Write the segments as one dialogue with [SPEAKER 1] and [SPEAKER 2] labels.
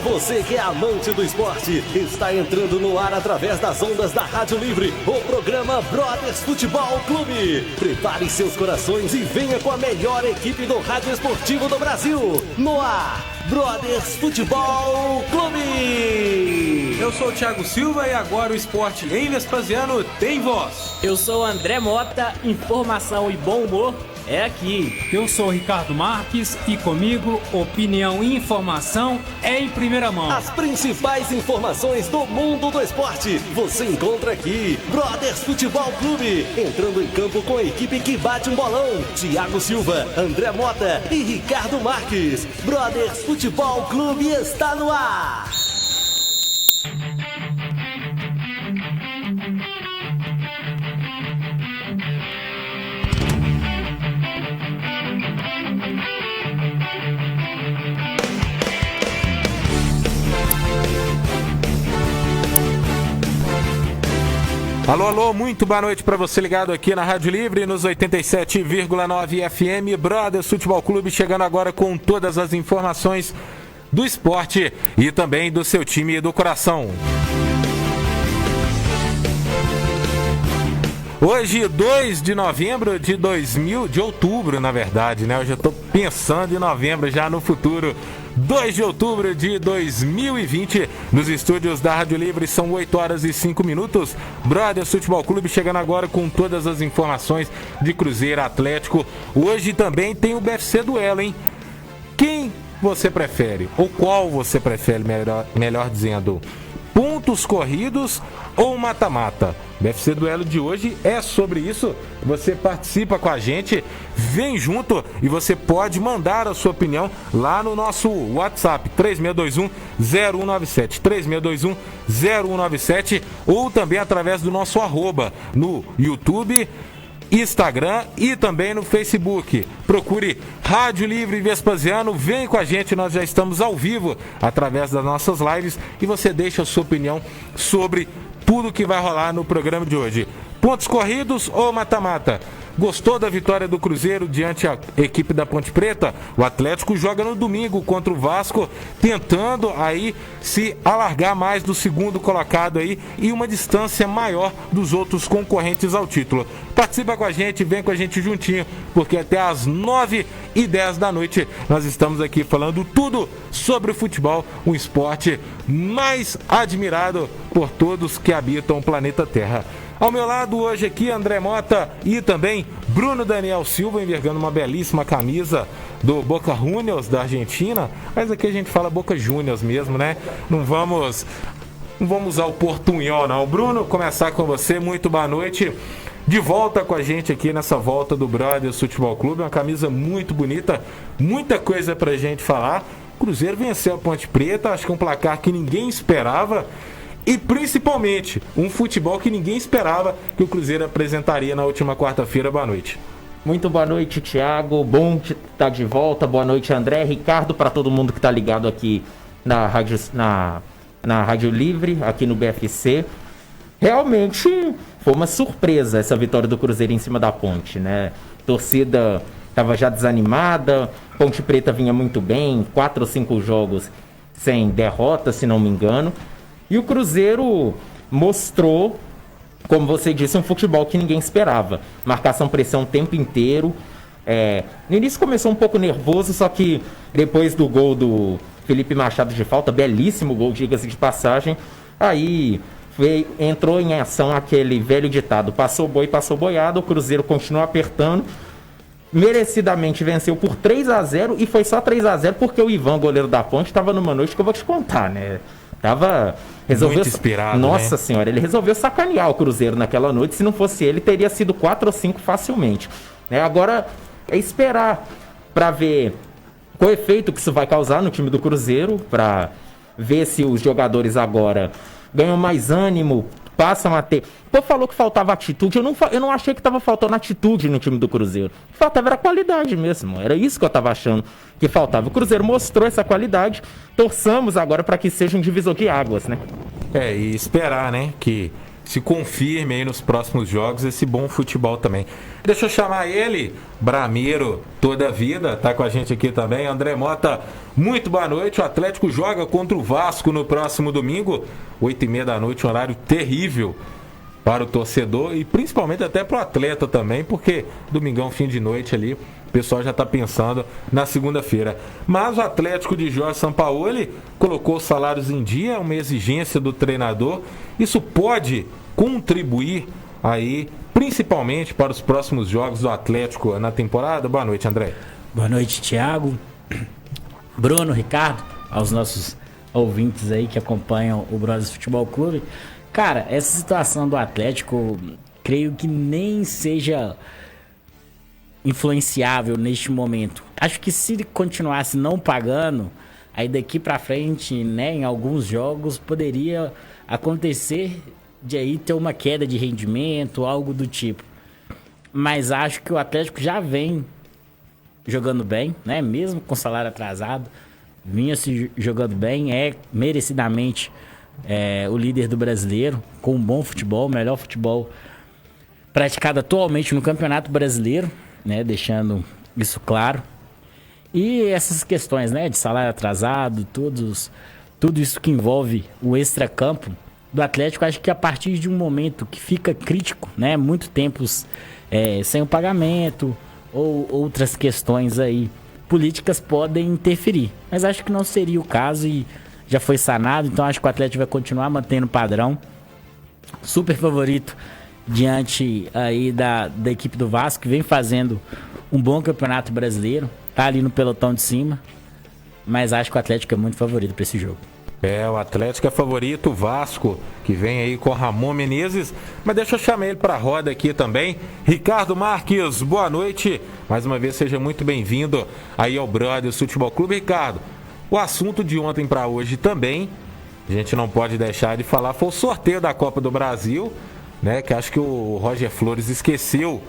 [SPEAKER 1] Você que é amante do esporte, está entrando no ar através das ondas da Rádio Livre, o programa Brothers Futebol Clube. Prepare seus corações e venha com a melhor equipe do rádio esportivo do Brasil. No ar, Brothers Futebol Clube.
[SPEAKER 2] Eu sou o Thiago Silva e agora o esporte em Vespasiano tem voz.
[SPEAKER 3] Eu sou o André Mota, informação e bom humor é aqui.
[SPEAKER 4] Eu sou o Ricardo Marques e comigo, opinião e informação é em primeira mão.
[SPEAKER 1] As principais informações do mundo do esporte você encontra aqui. Brothers Futebol Clube, entrando em campo com a equipe que bate um bolão. Thiago Silva, André Mota e Ricardo Marques. Brothers Futebol Clube está no ar.
[SPEAKER 5] Alô, alô, muito boa noite para você ligado aqui na Rádio Livre, nos 87,9 FM, Brothers Futebol Clube, chegando agora com todas as informações do esporte e também do seu time do coração. Hoje, 2 de novembro de outubro, na verdade, né? Eu já estou pensando em novembro, já no futuro. 2 de outubro de 2020, nos estúdios da Rádio Livre, são 8 horas e 5 minutos. Brothers Futebol Clube chegando agora com todas as informações de Cruzeiro, Atlético. Hoje também tem o BFC Duelo, hein? Quem você prefere? Ou qual você prefere, melhor dizendo? Pontos corridos ou mata-mata? BFC Duelo de hoje é sobre isso. Você participa com a gente, vem junto e você pode mandar a sua opinião lá no nosso WhatsApp 3621-0197 3621-0197 ou também através do nosso arroba no YouTube, Instagram e também no Facebook. Procure Rádio Livre Vespasiano, vem com a gente, nós já estamos ao vivo através das nossas lives e você deixa a sua opinião sobre tudo que vai rolar no programa de hoje. Pontos corridos ou mata-mata? Gostou da vitória do Cruzeiro diante a equipe da Ponte Preta? O Atlético joga no domingo contra o Vasco, tentando aí se alargar mais do segundo colocado aí e uma distância maior dos outros concorrentes ao título. Participa com a gente, vem com a gente juntinho, porque até às 9h10 da noite nós estamos aqui falando tudo sobre o futebol, um esporte mais admirado por todos que habitam o planeta Terra. Ao meu lado hoje aqui, André Mota e também Bruno Daniel Silva, envergando uma belíssima camisa do Boca Juniors da Argentina. Mas aqui a gente fala Boca Juniors mesmo, né? Não vamos usar o portunhol, não. Bruno, começar com você, muito boa noite. De volta com a gente aqui nessa volta do Brothers Futebol Clube, uma camisa muito bonita, muita coisa pra gente falar. O Cruzeiro venceu a Ponte Preta, acho que um placar que ninguém esperava. E principalmente, um futebol que ninguém esperava que o Cruzeiro apresentaria na última quarta-feira. Boa noite.
[SPEAKER 3] Muito boa noite, Thiago. Bom estar de volta. Boa noite, André. Ricardo, para todo mundo que está ligado aqui na Rádio Livre, aqui no BFC. Realmente foi uma surpresa essa vitória do Cruzeiro em cima da Ponte, né? A torcida estava já desanimada, Ponte Preta vinha muito bem, 4 ou 5 jogos sem derrota, se não me engano. E o Cruzeiro mostrou, como você disse, um futebol que ninguém esperava. Marcação, pressão o tempo inteiro. No início começou um pouco nervoso, só que depois do gol do Felipe Machado de falta, belíssimo gol, diga-se de passagem, aí entrou em ação aquele velho ditado, passou boi, passou boiado, o Cruzeiro continuou apertando, merecidamente venceu por 3-0 e foi só 3-0 porque o Ivan, goleiro da Ponte, estava numa noite que eu vou te contar, né? Resolveu, muito inspirado, Nossa, né? Senhora, ele resolveu sacanear o Cruzeiro naquela noite. Se não fosse ele, teria sido 4 ou 5 facilmente. Agora é esperar para ver qual efeito que isso vai causar no time do Cruzeiro, para ver se os jogadores agora ganham mais ânimo, passam a ter... Pô, falou que faltava atitude, eu não achei que estava faltando atitude no time do Cruzeiro. O que faltava era qualidade mesmo, era isso que eu estava achando que faltava. O Cruzeiro mostrou essa qualidade, torçamos agora para que seja um divisor de águas, né?
[SPEAKER 5] E esperar, né, que se confirme aí nos próximos jogos esse bom futebol também. Deixa eu chamar ele, Brameiro toda a vida, tá com a gente aqui também, André Mota. Muito boa noite, o Atlético joga contra o Vasco no próximo domingo, 8h30 da noite, um horário terrível para o torcedor e principalmente até para o atleta também, porque domingão, fim de noite ali, o pessoal já está pensando na segunda-feira. Mas o Atlético de Jorge Sampaoli colocou os salários em dia, uma exigência do treinador. Isso pode contribuir aí, principalmente para os próximos jogos do Atlético na temporada? Boa noite, André.
[SPEAKER 6] Boa noite, Thiago, Bruno, Ricardo, aos nossos ouvintes aí que acompanham o Brothers Futebol Clube. Cara, essa situação do Atlético, creio que nem seja influenciável neste momento. Acho que se ele continuasse não pagando, aí daqui pra frente, né, em alguns jogos, poderia acontecer de aí ter uma queda de rendimento, algo do tipo. Mas acho que o Atlético já vem jogando bem, né, mesmo com salário atrasado, vinha se jogando bem, é merecidamente o líder do brasileiro, com um bom futebol, melhor futebol praticado atualmente no Campeonato Brasileiro, né, deixando isso claro. E essas questões, né, de salário atrasado, tudo isso que envolve o extracampo do Atlético, acho que a partir de um momento que fica crítico, né, muito tempos sem o pagamento ou outras questões aí políticas podem interferir, mas acho que não seria o caso e já foi sanado, então acho que o Atlético vai continuar mantendo o padrão. Super favorito diante aí da equipe do Vasco, que vem fazendo um bom campeonato brasileiro, tá ali no pelotão de cima, mas acho que o Atlético é muito favorito para esse jogo.
[SPEAKER 5] O Atlético é favorito, o Vasco, que vem aí com Ramon Menezes, mas deixa eu chamar ele para a roda aqui também. Ricardo Marques, boa noite, mais uma vez seja muito bem-vindo aí ao Brothers Futebol Clube. Ricardo, o assunto de ontem para hoje também, a gente não pode deixar de falar, foi o sorteio da Copa do Brasil, né? Que acho que o Roger Flores esqueceu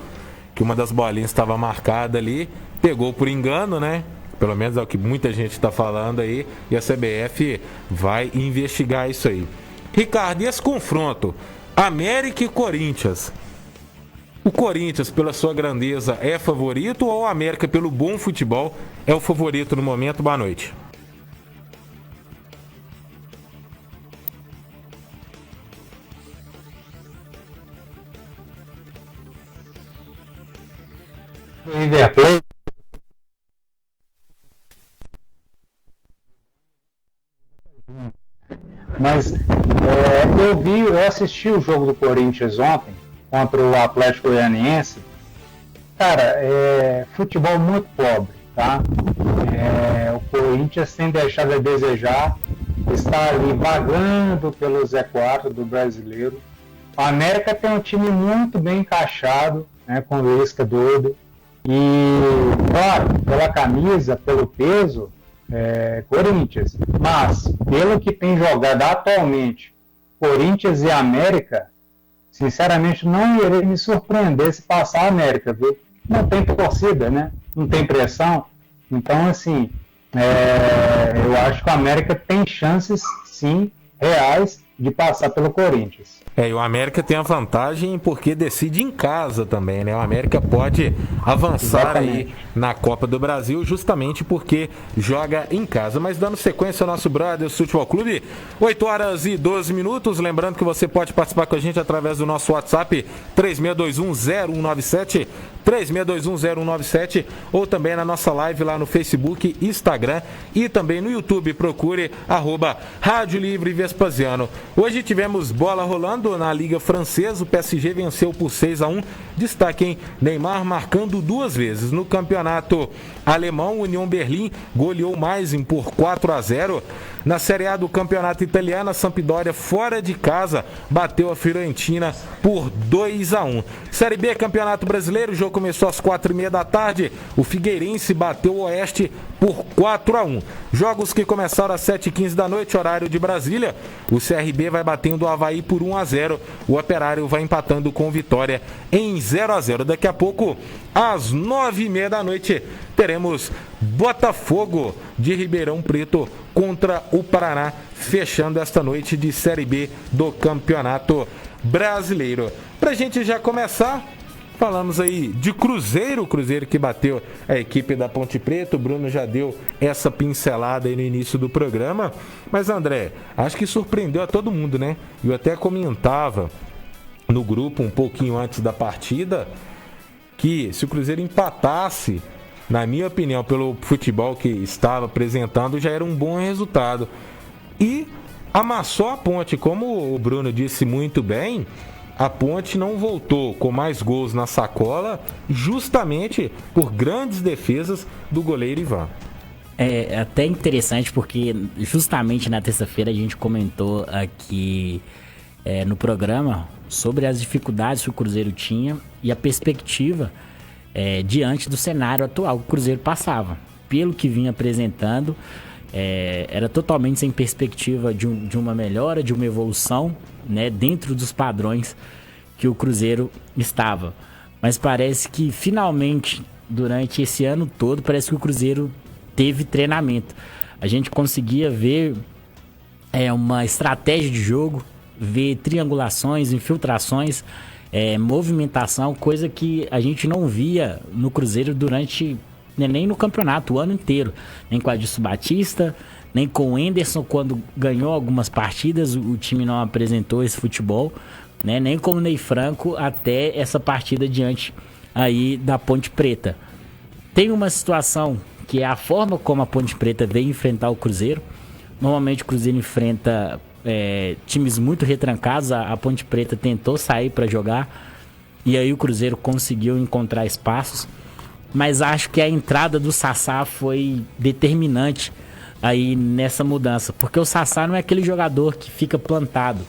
[SPEAKER 5] que uma das bolinhas estava marcada ali, pegou por engano, né? Pelo menos é o que muita gente está falando aí, e a CBF vai investigar isso aí. Ricardo, e esse confronto? América e Corinthians. O Corinthians, pela sua grandeza, é favorito ou o América, pelo bom futebol, é o favorito no momento? Boa noite.
[SPEAKER 7] Mas eu assisti o jogo do Corinthians ontem contra o Atlético Goianiense. Cara, futebol muito pobre, tá? O Corinthians tem deixado a desejar, está ali vagando pelo Z4 do brasileiro. O América tem um time muito bem encaixado, né, com o Lisca doido. E, claro, pela camisa, pelo peso, Corinthians. Mas, pelo que tem jogado atualmente, Corinthians e América, sinceramente, não irei me surpreender se passar a América, viu? Não tem torcida, né? Não tem pressão. Então, assim, eu acho que a América tem chances, sim, reais, de passar pelo Corinthians.
[SPEAKER 5] E o América tem a vantagem porque decide em casa também, né? O América pode avançar Exatamente. Aí na Copa do Brasil justamente porque joga em casa. Mas dando sequência ao nosso Brothers Futebol Clube, 8h12. Lembrando que você pode participar com a gente através do nosso WhatsApp 36210197, 36210197, ou também na nossa live lá no Facebook, Instagram e também no YouTube. Procure @Rádio Livre Vespasiano. Hoje tivemos bola rolando na Liga Francesa, o PSG venceu por 6-1. Destaque em Neymar marcando 2 vezes. No campeonato alemão, União Berlim goleou mais por 4-0. Na Série A do campeonato italiano, a Sampdoria fora de casa bateu a Fiorentina por 2-1. Série B, Campeonato Brasileiro, o jogo começou às 4h30 da tarde. O Figueirense bateu o Oeste por 4-1. Jogos que começaram às 7h15 da noite, horário de Brasília. O CRB vai batendo o Avaí por 1-0. O Operário vai empatando com Vitória em 0-0. Daqui a pouco, às 9h30 da noite, teremos Botafogo de Ribeirão Preto contra o Paraná, fechando esta noite de Série B do Campeonato brasileiro. Pra gente já começar, falamos aí de Cruzeiro, o Cruzeiro que bateu a equipe da Ponte Preta. O Bruno já deu essa pincelada aí no início do programa. Mas, André, acho que surpreendeu a todo mundo, né? Eu até comentava no grupo um pouquinho antes da partida que se o Cruzeiro empatasse, na minha opinião, pelo futebol que estava apresentando, já era um bom resultado. E amassou a Ponte, como o Bruno disse muito bem. A Ponte não voltou com mais gols na sacola, justamente por grandes defesas do goleiro Ivan.
[SPEAKER 6] É até interessante porque justamente na terça-feira a gente comentou aqui no programa sobre as dificuldades que o Cruzeiro tinha e a perspectiva diante do cenário atual que o Cruzeiro passava. Pelo que vinha apresentando, era totalmente sem perspectiva de uma melhora, de uma evolução, né, dentro dos padrões que o Cruzeiro estava. Mas parece que finalmente, durante esse ano todo, parece que o Cruzeiro teve treinamento. A gente conseguia ver uma estratégia de jogo, ver triangulações, infiltrações, movimentação, coisa que a gente não via no Cruzeiro durante, nem no campeonato, o ano inteiro. Nem com a Adilson Batista, nem com o Enderson, quando ganhou algumas partidas, o time não apresentou esse futebol, né? Nem com o Ney Franco até essa partida diante aí da Ponte Preta. Tem uma situação que é a forma como a Ponte Preta veio enfrentar o Cruzeiro. Normalmente o Cruzeiro enfrenta times muito retrancados. A Ponte Preta tentou sair para jogar e aí o Cruzeiro conseguiu encontrar espaços, mas acho que a entrada do Sassá foi determinante aí nessa mudança, porque o Sassá não é aquele jogador que fica plantado.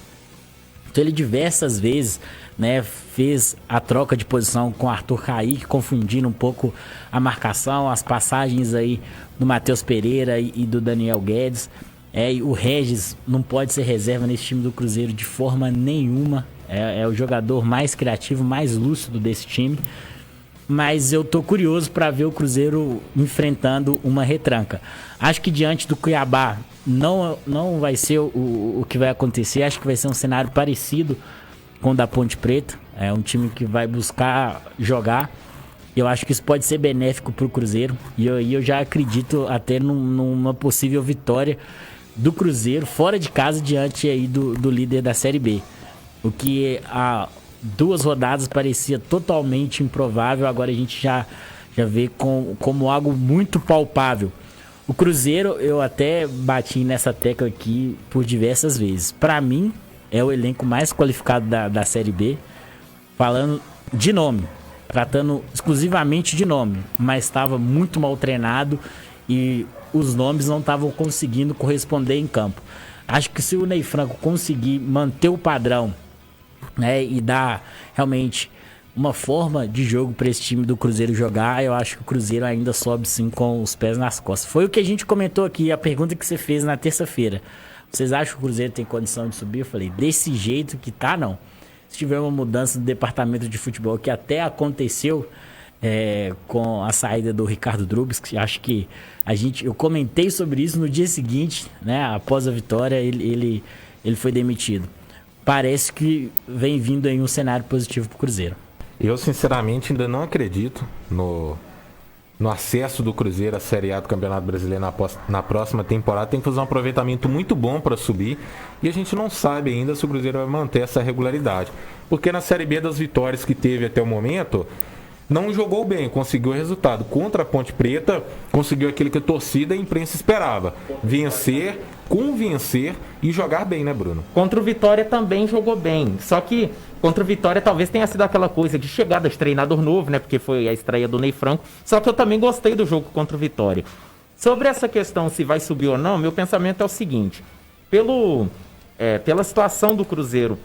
[SPEAKER 6] Então ele diversas vezes, né, fez a troca de posição com o Arthur Kaique, confundindo um pouco a marcação, as passagens aí do Matheus Pereira e do Daniel Guedes. E o Regis não pode ser reserva nesse time do Cruzeiro de forma nenhuma. É o jogador mais criativo, mais lúcido desse time. Mas eu tô curioso para ver o Cruzeiro enfrentando uma retranca. Acho que diante do Cuiabá não vai ser o que vai acontecer. Acho que vai ser um cenário parecido com o da Ponte Preta. É um time que vai buscar jogar. Eu acho que isso pode ser benéfico para o Cruzeiro. E eu já acredito até numa possível vitória do Cruzeiro fora de casa diante aí do líder da Série B. O que há 2 rodadas parecia totalmente improvável, agora a gente já vê como algo muito palpável. O Cruzeiro, eu até bati nessa tecla aqui por diversas vezes. Para mim, é o elenco mais qualificado da Série B, falando de nome, tratando exclusivamente de nome, mas estava muito mal treinado e os nomes não estavam conseguindo corresponder em campo. Acho que se o Ney Franco conseguir manter o padrão, né, e dar realmente uma forma de jogo para esse time do Cruzeiro jogar, eu acho que o Cruzeiro ainda sobe sim com os pés nas costas. Foi o que a gente comentou aqui, a pergunta que você fez na terça-feira. Vocês acham que o Cruzeiro tem condição de subir? Eu falei, desse jeito que tá, não. Se tiver uma mudança do departamento de futebol, que até aconteceu com a saída do Ricardo Drubis, que acho que eu comentei sobre isso no dia seguinte, né, após a vitória, ele foi demitido. Parece que vem vindo aí um cenário positivo para o Cruzeiro.
[SPEAKER 5] Eu, sinceramente, ainda não acredito no acesso do Cruzeiro à Série A do Campeonato Brasileiro na próxima temporada. Tem que fazer um aproveitamento muito bom para subir. E a gente não sabe ainda se o Cruzeiro vai manter essa regularidade. Porque na Série B, das vitórias que teve até o momento, não jogou bem, conseguiu o resultado. Contra a Ponte Preta, conseguiu aquilo que a torcida e a imprensa esperava. Vencer, convencer e jogar bem, né, Bruno?
[SPEAKER 3] Contra o Vitória também jogou bem. Só que contra o Vitória talvez tenha sido aquela coisa de chegada de treinador novo, né? Porque foi a estreia do Ney Franco. Só que eu também gostei do jogo contra o Vitória. Sobre essa questão se vai subir ou não, meu pensamento é o seguinte. Pela situação do Cruzeiro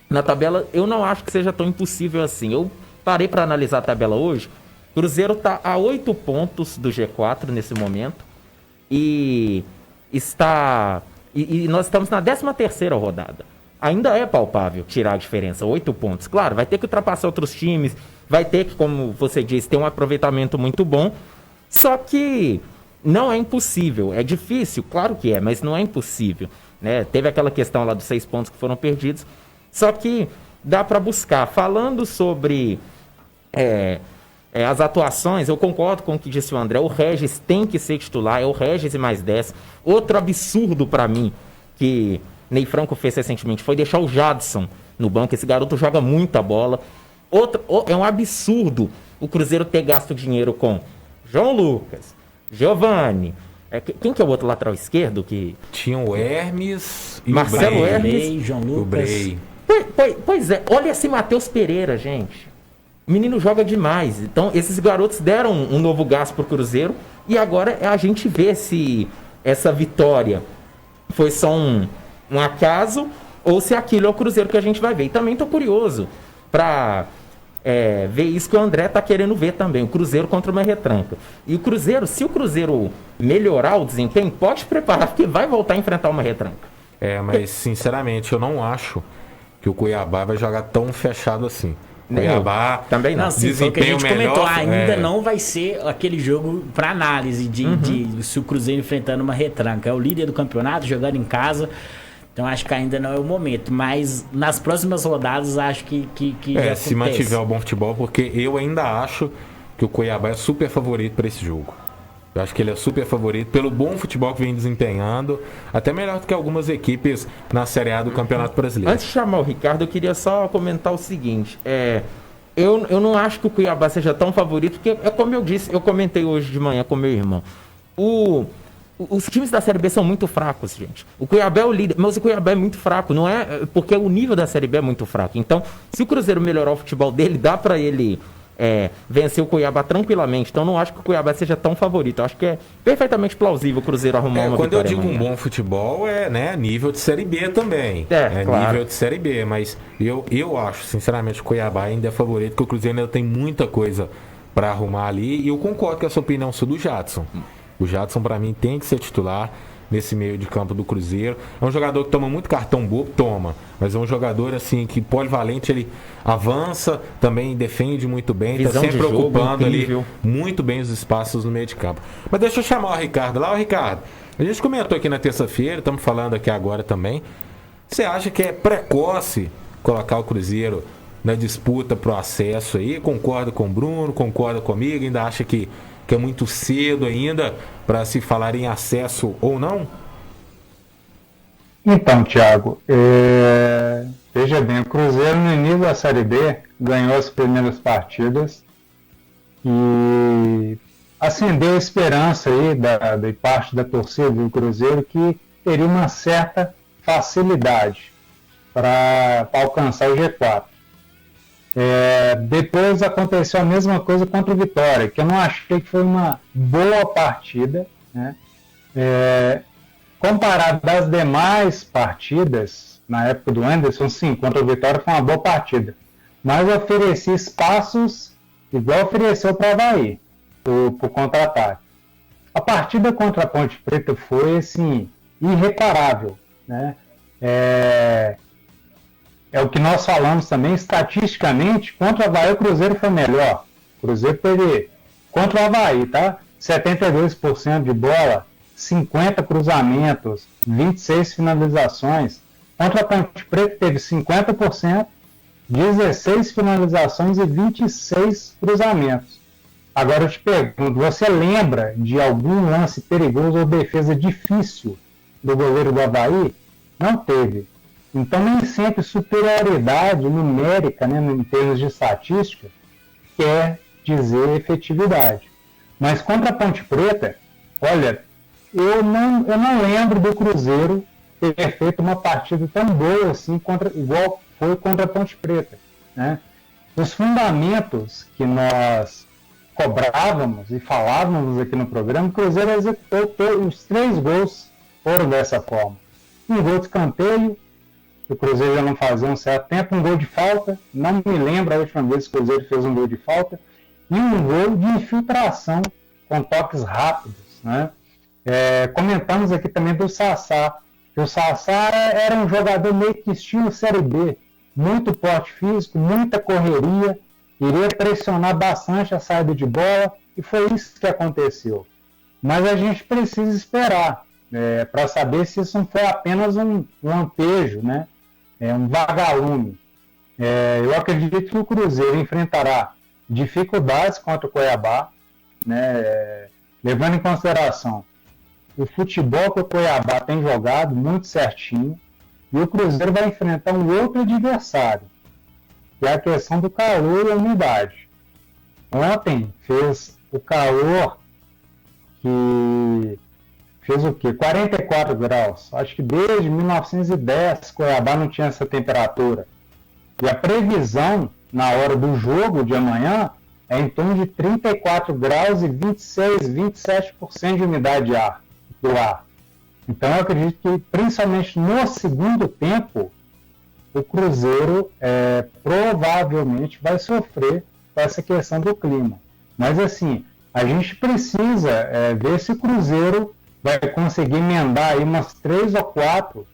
[SPEAKER 3] na tabela, eu não acho que seja tão impossível assim. Eu parei para analisar a tabela hoje. O Cruzeiro está a 8 pontos do G4 nesse momento. E nós estamos na 13ª rodada. Ainda é palpável tirar a diferença, 8 pontos. Claro, vai ter que ultrapassar outros times, vai ter que, como você disse, ter um aproveitamento muito bom. Só que não é impossível, é difícil, claro que é, mas não é impossível, né? Teve aquela questão lá dos 6 pontos que foram perdidos. Só que dá para buscar. Falando sobre as atuações, eu concordo com o que disse o André. O Regis tem que ser titular, é o Regis e mais 10. Outro absurdo para mim, que Ney Franco fez recentemente, foi deixar o Jadson no banco. Esse garoto joga muita bola. É um absurdo o Cruzeiro ter gasto dinheiro com João Lucas, Giovani. Quem que é o outro lateral esquerdo?
[SPEAKER 5] Tinha o Hermes e
[SPEAKER 3] Marcelo
[SPEAKER 5] o Brey.
[SPEAKER 3] Hermes.
[SPEAKER 6] João Lucas.
[SPEAKER 5] O Brey.
[SPEAKER 3] Pois é, olha esse Matheus Pereira, gente. O menino joga demais. Então, esses garotos deram um novo gás pro Cruzeiro. E agora a gente vê se essa vitória foi só um acaso ou se aquilo é o Cruzeiro que a gente vai ver. E também tô curioso para ver isso que o André tá querendo ver também. O Cruzeiro contra uma retranca. E o Cruzeiro, se o Cruzeiro melhorar o desempenho, pode preparar, porque vai voltar a enfrentar uma retranca.
[SPEAKER 5] Mas sinceramente, eu não acho que o Cuiabá vai jogar tão fechado assim. Cuiabá
[SPEAKER 3] também não.
[SPEAKER 6] Sim, foi o que a gente comentou, ainda
[SPEAKER 5] não
[SPEAKER 6] não vai ser aquele jogo para análise de se o Cruzeiro enfrentando uma retranca. É o líder do campeonato, jogando em casa. Então acho que ainda não é o momento. Mas nas próximas rodadas acho que
[SPEAKER 5] se mantiver o bom futebol, porque eu ainda acho que o Cuiabá é super favorito para esse jogo. Eu acho que ele é super favorito pelo bom futebol que vem desempenhando, até melhor do que algumas equipes na Série A do Campeonato Brasileiro.
[SPEAKER 3] Antes de chamar o Ricardo, eu queria só comentar o seguinte. Eu não acho que o Cuiabá seja tão favorito, porque é como eu disse, eu comentei hoje de manhã com meu irmão. Os times da Série B são muito fracos, gente. O Cuiabá é o líder, mas o Cuiabá é muito fraco, não é porque o nível da Série B é muito fraco. Então, se o Cruzeiro melhorar o futebol dele, dá pra ele vencer o Cuiabá tranquilamente. Então, não acho que o Cuiabá seja tão favorito. Eu acho que é perfeitamente plausível o Cruzeiro arrumar uma
[SPEAKER 5] quando
[SPEAKER 3] vitória.
[SPEAKER 5] Quando eu digo um bom futebol, nível de Série B também.
[SPEAKER 3] Claro.
[SPEAKER 5] Nível de Série B, mas eu acho, sinceramente, que o Cuiabá ainda é favorito, porque o Cruzeiro ainda tem muita coisa pra arrumar ali. E eu concordo com essa opinião sua do Jadson. O Jadson, pra mim, tem que ser titular nesse meio de campo do Cruzeiro. É um jogador que toma muito cartão bobo, mas é um jogador assim que polivalente, ele avança, também defende muito bem,
[SPEAKER 3] visão
[SPEAKER 5] tá sempre
[SPEAKER 3] de jogo
[SPEAKER 5] ocupando
[SPEAKER 3] incrível.
[SPEAKER 5] Ali muito bem os espaços no meio de campo. Mas deixa eu chamar o Ricardo lá. Ricardo, a gente comentou aqui na terça-feira, estamos falando aqui agora também. Você acha que é precoce colocar o Cruzeiro na disputa pro acesso aí? Concorda com o Bruno, concorda comigo, ainda acha que é muito cedo ainda para se falar em acesso ou não?
[SPEAKER 7] Então, Thiago, veja bem, o Cruzeiro no início da Série B ganhou as primeiras partidas e acendeu a esperança aí da parte da torcida do Cruzeiro que teria uma certa facilidade para alcançar o G4. Depois aconteceu a mesma coisa contra o Vitória, que eu não achei que foi uma boa partida, né? Comparado às demais partidas, na época do Anderson, sim, contra o Vitória foi uma boa partida, mas oferecia espaços igual ofereceu para o Avaí, por contra-ataque. A partida contra a Ponte Preta foi, assim, irreparável, né? É o que nós falamos também, estatisticamente, contra o Avaí o Cruzeiro foi melhor. O Cruzeiro teve, contra o Avaí, tá? 72% de bola, 50 cruzamentos, 26 finalizações. Contra a Ponte Preta teve 50%, 16 finalizações e 26 cruzamentos. Agora eu te pergunto, você lembra de algum lance perigoso ou defesa difícil do goleiro do Avaí? Não teve. Então, nem sempre superioridade numérica, né, em termos de estatística, quer dizer efetividade. Mas contra a Ponte Preta, olha, eu não lembro do Cruzeiro ter feito uma partida tão boa assim, igual foi contra a Ponte Preta, né? Os fundamentos que nós cobrávamos e falávamos aqui no programa, o Cruzeiro executou os 3 gols foram dessa forma. Um gol de escanteio, o Cruzeiro já não fazia um certo tempo, um gol de falta, não me lembro a última vez que o Cruzeiro fez um gol de falta, e um gol de infiltração com toques rápidos, né? Comentamos aqui também do Sassá, que o Sassá era um jogador meio que estilo Série B, muito porte físico, muita correria, iria pressionar bastante a saída de bola, e foi isso que aconteceu. Mas a gente precisa esperar para saber se isso não foi apenas um lampejo, né? Um vagalume. Eu acredito que o Cruzeiro enfrentará dificuldades contra o Cuiabá, né? Levando em consideração o futebol que o Cuiabá tem jogado muito certinho, e o Cruzeiro vai enfrentar um outro adversário, que é a questão do calor e a umidade. Ontem fez o calor que fez o quê? 44 graus. Acho que desde 1910 Cuiabá não tinha essa temperatura. E a previsão na hora do jogo de amanhã é em torno de 34 graus e 26, 27% de umidade do ar. Então eu acredito que principalmente no segundo tempo o Cruzeiro provavelmente vai sofrer com essa questão do clima. Mas assim, a gente precisa ver se o Cruzeiro vai conseguir emendar aí umas 3 ou 4,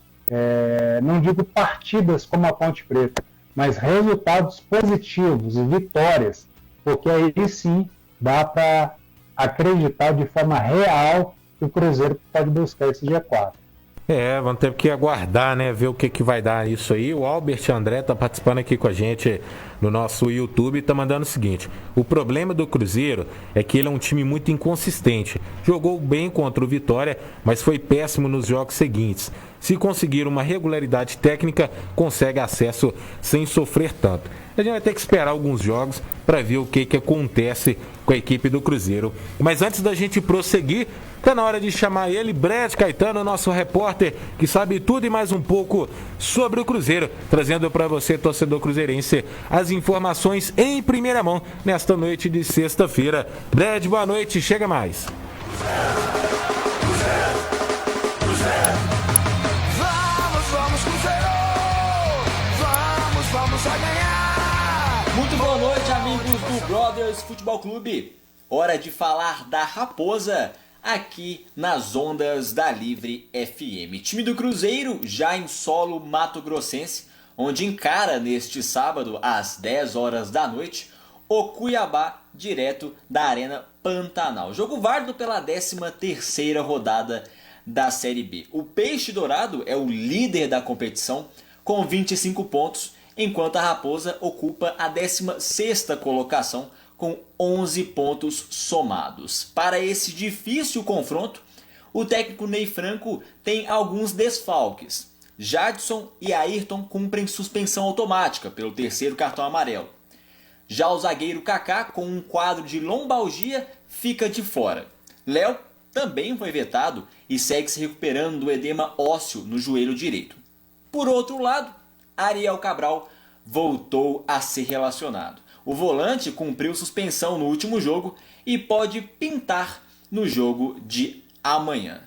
[SPEAKER 7] não digo partidas como a Ponte Preta, mas resultados positivos e vitórias, porque aí sim dá para acreditar de forma real que o Cruzeiro pode buscar esse G4.
[SPEAKER 5] Vamos ter que aguardar, né? Ver o que vai dar isso aí. O Albert André tá participando aqui com a gente no nosso YouTube e tá mandando o seguinte: o problema do Cruzeiro é que ele é um time muito inconsistente. Jogou bem contra o Vitória, mas foi péssimo nos jogos seguintes. Se conseguir uma regularidade técnica, consegue acesso sem sofrer tanto. A gente vai ter que esperar alguns jogos para ver o que acontece com a equipe do Cruzeiro. Mas antes da gente prosseguir, tá na hora de chamar ele, Brad Caetano, nosso repórter, que sabe tudo e mais um pouco sobre o Cruzeiro, trazendo para você, torcedor cruzeirense, as informações em primeira mão nesta noite de sexta-feira. Brad, boa noite, chega mais.
[SPEAKER 8] Vamos Cruzeiro! Vamos a ganhar!
[SPEAKER 9] Muito boa noite, amigos do Brothers Futebol Clube. Hora de falar da Raposa aqui nas ondas da Livre FM. Time do Cruzeiro já em solo mato-grossense, onde encara neste sábado às 10 horas da noite o Cuiabá direto da Arena Pantanal. Jogo válido pela 13ª rodada da Série B. O Peixe Dourado é o líder da competição com 25 pontos, enquanto a Raposa ocupa a 16ª colocação com 11 pontos somados. Para esse difícil confronto, o técnico Ney Franco tem alguns desfalques. Jadson e Ayrton cumprem suspensão automática pelo 3º cartão amarelo. Já o zagueiro Kaká, com um quadro de lombalgia, fica de fora. Léo também foi vetado e segue se recuperando do edema ósseo no joelho direito. Por outro lado, Ariel Cabral voltou a ser relacionado. O volante cumpriu suspensão no último jogo e pode pintar no jogo de amanhã.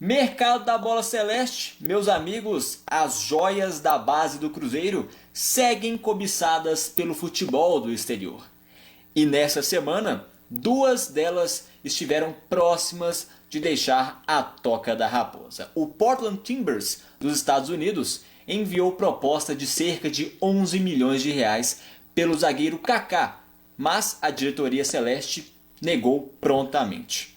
[SPEAKER 9] Mercado da bola celeste, meus amigos, as joias da base do Cruzeiro seguem cobiçadas pelo futebol do exterior. E nessa semana, 2 delas estiveram próximas de deixar a toca da Raposa. O Portland Timbers dos Estados Unidos enviou proposta de cerca de 11 milhões de reais pelo zagueiro Kaká, mas a diretoria celeste negou prontamente.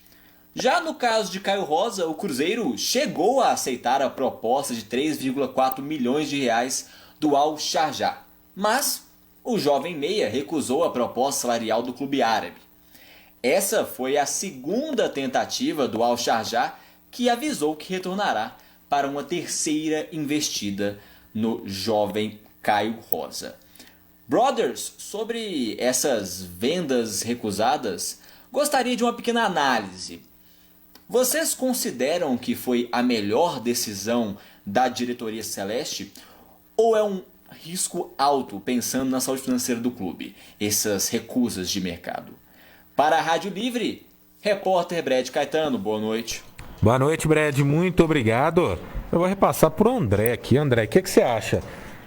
[SPEAKER 9] Já no caso de Caio Rosa, o Cruzeiro chegou a aceitar a proposta de 3,4 milhões de reais do Al Sharjah, mas o jovem meia recusou a proposta salarial do clube árabe. Essa foi a segunda tentativa do Al Sharjah, que avisou que retornará para uma 3ª investida no jovem Caio Rosa. Brothers, sobre essas vendas recusadas, gostaria de uma pequena análise. Vocês consideram que foi a melhor decisão da diretoria celeste ou é um risco alto pensando na saúde financeira do clube, essas recusas de mercado? Para a Rádio Livre, repórter Brad Caetano, boa noite.
[SPEAKER 5] Boa noite, Brad, muito obrigado. Eu vou repassar para o André aqui. André, o que você acha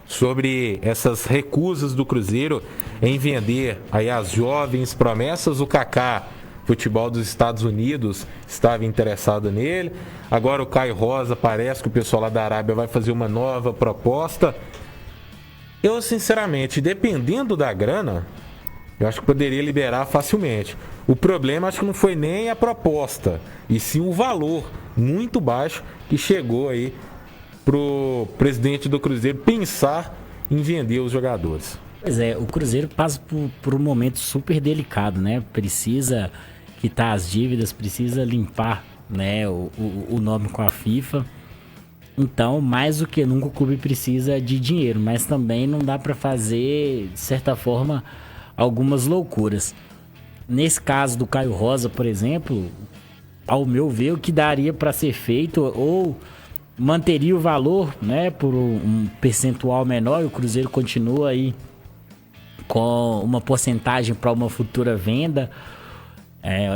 [SPEAKER 5] sobre essas recusas do Cruzeiro em vender aí as jovens promessas? O Kaká, futebol dos Estados Unidos, estava interessado nele. Agora o Caio Rosa, parece que o pessoal lá da Arábia vai fazer uma nova proposta. Eu, sinceramente, dependendo da grana, eu acho que poderia liberar facilmente. O problema acho que não foi nem a proposta, e sim o valor muito baixo que chegou aí pro presidente do Cruzeiro pensar em vender os jogadores.
[SPEAKER 6] Pois é, o Cruzeiro passa por um momento super delicado, né? Precisa quitar as dívidas, precisa limpar, né, o nome com a FIFA. Então, mais do que nunca, o clube precisa de dinheiro, mas também não dá para fazer, de certa forma, algumas loucuras. Nesse caso do Caio Rosa, por exemplo, ao meu ver, o que daria para ser feito, ou manteria o valor, né, por um percentual menor, e o Cruzeiro continua aí com uma porcentagem para uma futura venda,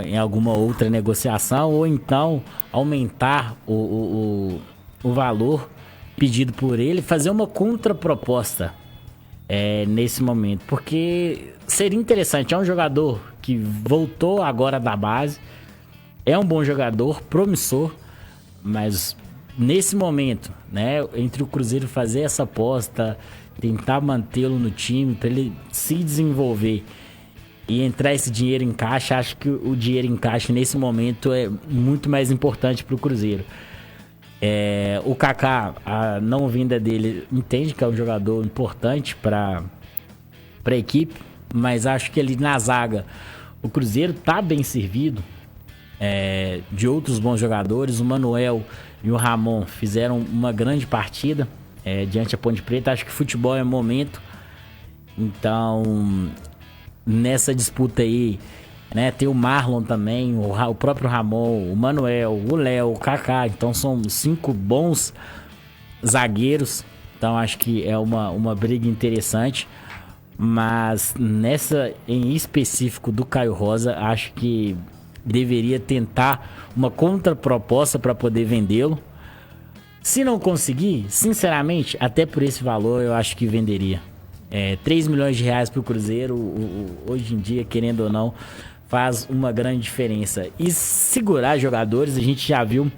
[SPEAKER 6] em alguma outra negociação, ou então aumentar o valor pedido por ele, fazer uma contraproposta nesse momento, porque seria interessante. É um jogador que voltou agora da base, é um bom jogador, promissor, mas nesse momento, né, entre o Cruzeiro fazer essa aposta, tentar mantê-lo no time para ele se desenvolver e entrar esse dinheiro em caixa, acho que o dinheiro em caixa nesse momento é muito mais importante para o Cruzeiro. O Kaká, a não vinda dele, entende que é um jogador importante para a equipe, mas acho que ali na zaga o Cruzeiro tá bem servido de outros bons jogadores. O Manuel e o Ramon fizeram uma grande partida diante da Ponte Preta. Acho que futebol é momento, então nessa disputa aí, né, tem o Marlon também, o próprio Ramon, o Manuel, o Léo, o Kaká. Então são 5 bons zagueiros. Então acho que é uma briga interessante. Mas nessa em específico do Caio Rosa, acho que deveria tentar uma contraproposta para poder vendê-lo. Se não conseguir, sinceramente, até por esse valor eu acho que venderia. 3 milhões de reais para o Cruzeiro, hoje em dia, querendo ou não, faz uma grande diferença. E segurar jogadores, a gente já viu,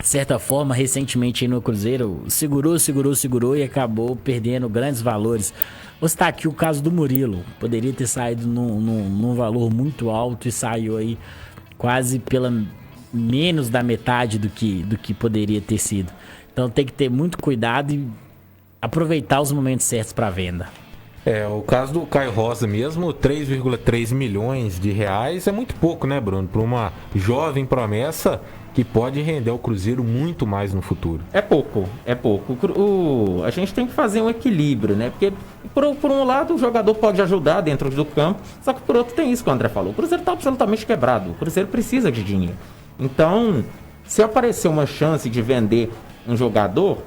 [SPEAKER 6] de certa forma, recentemente aí no Cruzeiro, segurou e acabou perdendo grandes valores. Vou citar aqui o caso do Murilo, poderia ter saído num valor muito alto e saiu aí quase pela menos da metade do que poderia ter sido. Então tem que ter muito cuidado e aproveitar os momentos certos para venda.
[SPEAKER 5] O caso do Caio Rosa mesmo, 3,3 milhões de reais é muito pouco, né, Bruno? Para uma jovem promessa que pode render ao Cruzeiro muito mais no futuro. É pouco.
[SPEAKER 3] A gente tem que fazer um equilíbrio, né? Porque por um lado o jogador pode ajudar dentro do campo, só que por outro tem isso que o André falou. O Cruzeiro está absolutamente quebrado, o Cruzeiro precisa de dinheiro. Então, se aparecer uma chance de vender um jogador,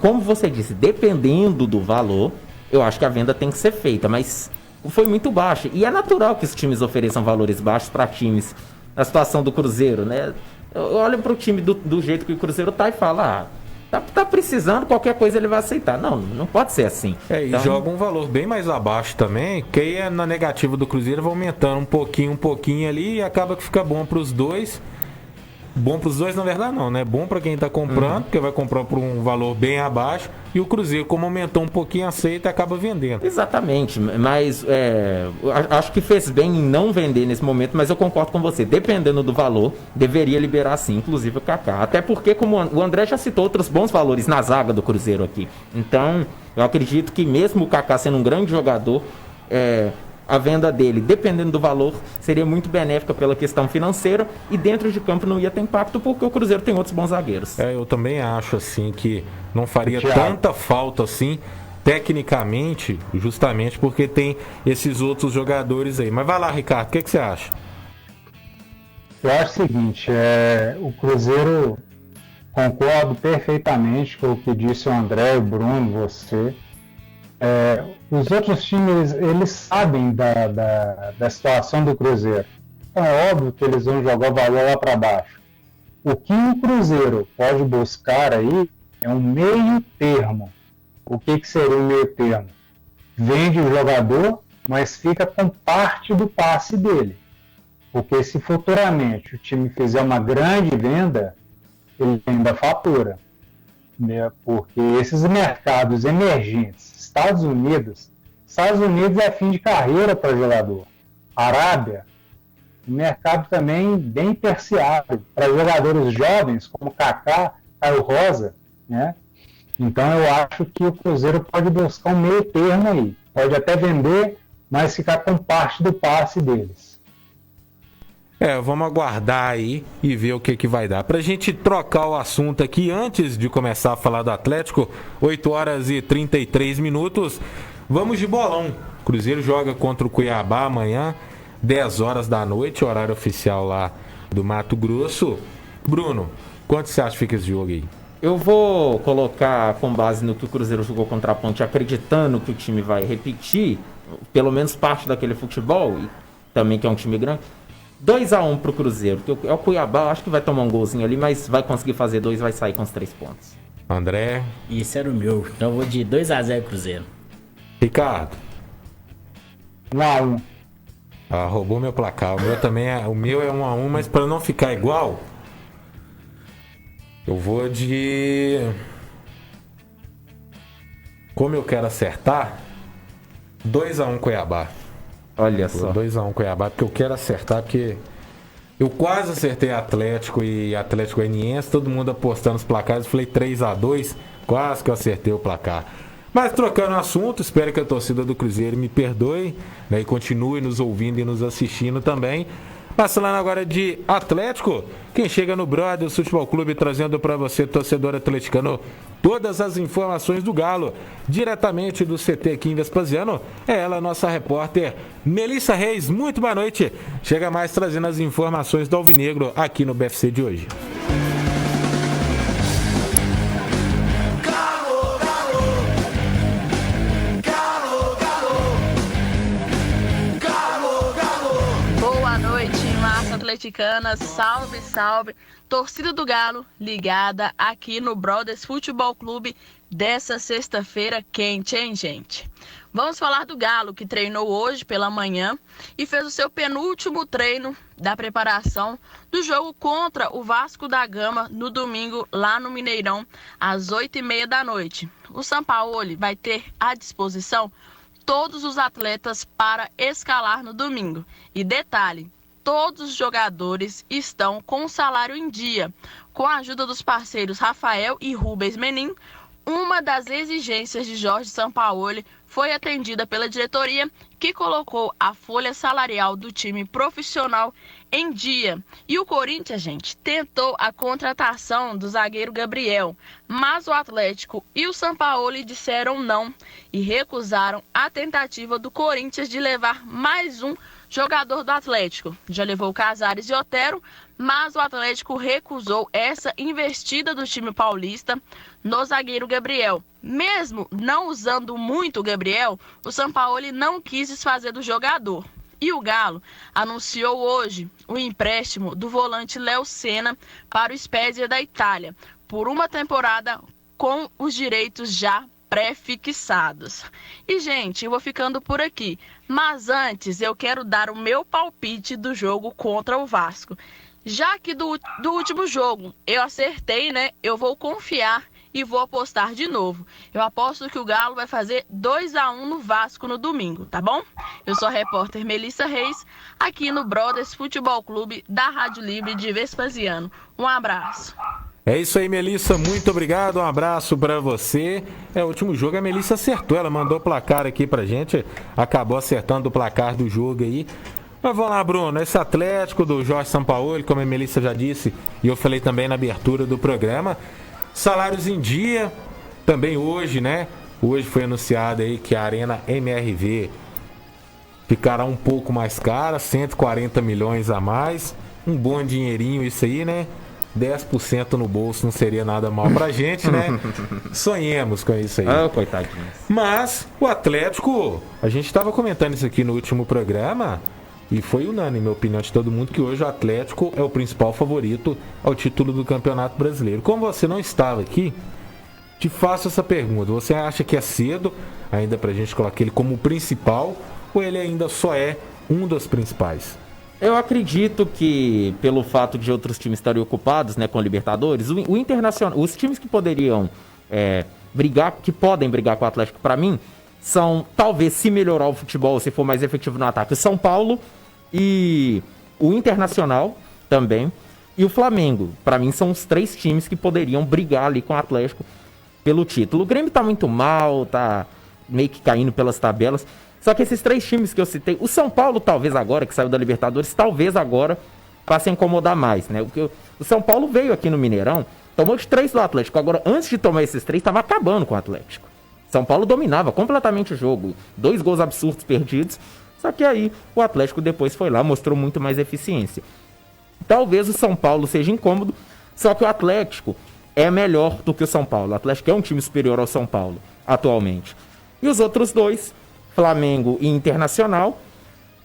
[SPEAKER 3] como você disse, dependendo do valor, eu acho que a venda tem que ser feita, mas foi muito baixa. E é natural que os times ofereçam valores baixos para times. Na situação do Cruzeiro, né? Olha para o time do jeito que o Cruzeiro tá e fala, tá precisando, qualquer coisa ele vai aceitar. Não pode ser assim.
[SPEAKER 5] E joga um valor bem mais abaixo também, que aí na negativa do Cruzeiro vai aumentando um pouquinho ali e acaba que fica bom para os dois. Bom para os dois, na verdade, não, né? Bom para quem está comprando, porque vai comprar por um valor bem abaixo. E o Cruzeiro, como aumentou um pouquinho, aceita e acaba vendendo.
[SPEAKER 3] Exatamente, mas acho que fez bem em não vender nesse momento, mas eu concordo com você. Dependendo do valor, deveria liberar sim, inclusive o Kaká. Até porque, como o André já citou outros bons valores na zaga do Cruzeiro aqui. Então, eu acredito que mesmo o Kaká sendo um grande jogador, a venda dele, dependendo do valor, seria muito benéfica pela questão financeira, e dentro de campo não ia ter impacto porque o Cruzeiro tem outros bons zagueiros.
[SPEAKER 5] Eu também acho assim que não faria tanta falta assim tecnicamente, justamente porque tem esses outros jogadores aí. Mas vai lá, Ricardo, o que você acha?
[SPEAKER 7] Eu acho o seguinte, o Cruzeiro, concordo perfeitamente com o que disse o André, o Bruno, você. Os outros times, eles sabem da situação do Cruzeiro. Então é óbvio que eles vão jogar o valor lá para baixo. O que o Cruzeiro pode buscar aí é um meio termo. O que seria um meio termo? Vende o jogador, mas fica com parte do passe dele. Porque se futuramente o time fizer uma grande venda, ele ainda fatura. Né? Porque esses mercados emergentes, Estados Unidos é fim de carreira para jogador. Arábia, um mercado também bem terciário para jogadores jovens como Kaká, Caio Rosa, né? Então eu acho que o Cruzeiro pode buscar um meio termo aí. Pode até vender, mas ficar com parte do passe deles.
[SPEAKER 5] Vamos aguardar aí e ver o que vai dar. Pra gente trocar o assunto aqui, antes de começar a falar do Atlético, 8 horas e 33 minutos, vamos de bolão. O Cruzeiro joga contra o Cuiabá amanhã, 10 horas da noite, horário oficial lá do Mato Grosso. Bruno, quanto você acha que fica esse jogo aí?
[SPEAKER 3] Eu vou colocar com base no que o Cruzeiro jogou contra a Ponte, acreditando que o time vai repetir, pelo menos parte daquele futebol, e também que é um time grande, 2-1 pro Cruzeiro. Porque o Cuiabá, acho que vai tomar um golzinho ali, mas vai conseguir fazer 2, vai sair com os 3 pontos.
[SPEAKER 5] André?
[SPEAKER 6] Isso era o meu, então eu vou de 2-0 Cruzeiro.
[SPEAKER 5] Ricardo?
[SPEAKER 7] 1-1.
[SPEAKER 5] Roubou meu placar. O meu é 1-1, mas para não ficar igual, eu vou de... Como eu quero acertar, 2-1 Cuiabá.
[SPEAKER 3] Olha só.
[SPEAKER 5] 2-1 Cuiabá, porque eu quero acertar, porque eu quase acertei Atlético e Atlético Goianiense, todo mundo apostando os placares, eu falei 3-2, quase que eu acertei o placar. Mas trocando o assunto, espero que a torcida do Cruzeiro me perdoe, né, e continue nos ouvindo e nos assistindo também. Passando agora de Atlético, quem chega no Brothers Futebol Clube trazendo para você, torcedor atleticano, todas as informações do Galo, diretamente do CT aqui em Vespasiano, é ela, nossa repórter Melissa Reis. Muito boa noite, chega mais trazendo as informações do Alvinegro aqui no BFC de hoje.
[SPEAKER 10] Atleticana, salve, salve, torcida do Galo ligada aqui no Brothers Futebol Clube dessa sexta-feira quente, hein, gente? Vamos falar do Galo, que treinou hoje pela manhã e fez o seu penúltimo treino da preparação do jogo contra o Vasco da Gama no domingo lá no Mineirão, às 8h30 da noite. O Sampaoli vai ter à disposição todos os atletas para escalar no domingo. E detalhe, todos os jogadores estão com o salário em dia. Com a ajuda dos parceiros Rafael e Rubens Menin, uma das exigências de Jorge Sampaoli foi atendida pela diretoria, que colocou a folha salarial do time profissional em dia. E o Corinthians, gente, tentou a contratação do zagueiro Gabriel, mas o Atlético e o Sampaoli disseram não e recusaram a tentativa do Corinthians de levar mais um jogador do Atlético. Já levou Casares e Otero, mas o Atlético recusou essa investida do time paulista no zagueiro Gabriel. Mesmo não usando muito o Gabriel, o Sampaoli não quis desfazer do jogador. E o Galo anunciou hoje o empréstimo do volante Léo Senna para o Spezia da Itália, por uma temporada com os direitos já pré-fixados. E, gente, eu vou ficando por aqui. Mas antes, eu quero dar o meu palpite do jogo contra o Vasco. Já que do último jogo eu acertei, né? Eu vou confiar e vou apostar de novo. Eu aposto que o Galo vai fazer 2-1 no Vasco no domingo, tá bom? Eu sou a repórter Melissa Reis, aqui no Brothers Futebol Clube da Rádio Livre de Vespasiano. Um abraço.
[SPEAKER 5] É isso aí, Melissa, muito obrigado, um abraço pra você. O último jogo a Melissa acertou, ela mandou o placar aqui pra gente, acabou acertando o placar do jogo aí. Mas vamos lá, Bruno, esse Atlético do Jorge Sampaoli, como a Melissa já disse, e eu falei também na abertura do programa, salários em dia, também hoje, né? Hoje foi anunciado aí que a Arena MRV ficará um pouco mais cara, 140 milhões a mais, um bom dinheirinho isso aí, né? 10% no bolso não seria nada mal pra gente, né? Sonhemos com isso aí.
[SPEAKER 3] Coitadinho.
[SPEAKER 5] Mas o Atlético, a gente estava comentando isso aqui no último programa e foi unânime a opinião de todo mundo que hoje o Atlético é o principal favorito ao título do Campeonato Brasileiro. Como você não estava aqui, te faço essa pergunta. Você acha que é cedo ainda pra gente colocar ele como o principal ou ele ainda só é um dos principais?
[SPEAKER 3] Eu acredito que, pelo fato de outros times estarem ocupados, né, com a Libertadores, o Internacional, os times que poderiam brigar, que podem brigar com o Atlético, para mim, são, talvez, se melhorar o futebol, se for mais efetivo no ataque, o São Paulo e o Internacional também, e o Flamengo. Para mim, são os 3 times que poderiam brigar ali com o Atlético pelo título. O Grêmio tá muito mal, tá meio que caindo pelas tabelas. Só que esses 3 times que eu citei, o São Paulo talvez agora, que saiu da Libertadores, talvez agora passe a incomodar mais, né? O São Paulo veio aqui no Mineirão, tomou de 3 do Atlético. Agora, antes de tomar esses 3, tava acabando com o Atlético. São Paulo dominava completamente o jogo. 2 gols absurdos perdidos. Só que aí o Atlético depois foi lá, mostrou muito mais eficiência. Talvez o São Paulo seja incômodo, só que o Atlético é melhor do que o São Paulo. O Atlético é um time superior ao São Paulo, atualmente. E os outros 2, Flamengo e Internacional,